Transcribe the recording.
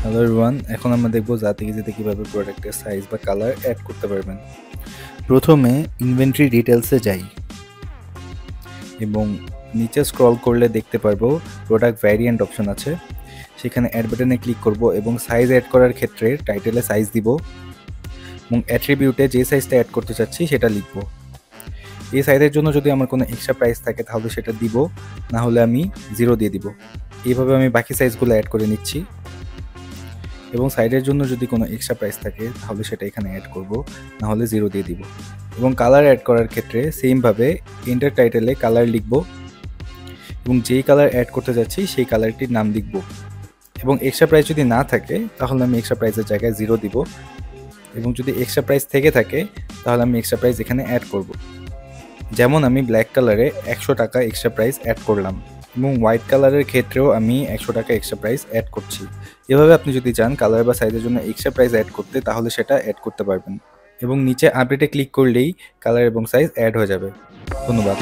Hello everyone, এখন আমরা দেখব জাতিগিজিতে কিভাবে প্রোডাক্টের সাইজ বা কালার অ্যাড করতে পারবেন। প্রথমে ইনভেন্টরি ডিটেলসে যাই এবং নিচে স্ক্রল করলে দেখতে পারবো প্রোডাক্ট ভ্যারিয়েন্ট অপশন আছে। সেখানে অ্যাড বাটনে ক্লিক করব এবং সাইজ অ্যাড করার ক্ষেত্রে টাইটেলে সাইজ দিব এবং অ্যাট্রিবিউটে যে সাইজটা অ্যাড করতে চাচ্ছি সেটা লিখব। এই সাইজের জন্য যদি আমার কোনো এক্সট্রা প্রাইস থাকে তাহলে সেটা দিব, না হলে আমি 0 দিয়ে দিব। এইভাবে আমি বাকি সাইজগুলো অ্যাড করে নিচ্ছি এবং সাইডের জন্য যদি কোনো এক্সট্রা প্রাইস থাকে তাহলে সেটা এখানে অ্যাড করব, না হলে 0 দিয়ে দিব। এবং কালার অ্যাড করার ক্ষেত্রে সেমভাবে এন্টার টাইটেলে কালার লিখব এবং যেই কালার অ্যাড করতে যাচ্ছি সেই কালারটির নাম লিখব। এবং এক্সট্রা প্রাইস যদি না থাকে তাহলে আমি এক্সট্রা প্রাইসের জায়গায় 0 দিব, এবং যদি এক্সট্রা প্রাইস থেকে থাকে তাহলে আমি এক্সট্রা প্রাইস এখানে অ্যাড করব। যেমন আমি ব্ল্যাক কালারে 100 টাকা এক্সট্রা প্রাইস অ্যাড করলাম এবং হোয়াইট কালারের ক্ষেত্রেও আমি 100 টাকা এক্সট্রা প্রাইস অ্যাড করছি। এভাবে আপনি যদি চান কালার বা সাইজের জন্য এক্সট্রা প্রাইস অ্যাড করতে তাহলে সেটা অ্যাড করতে পারবেন এবং নিচে আপডেটে ক্লিক করলেই কালার এবং সাইজ অ্যাড হয়ে যাবে। ধন্যবাদ।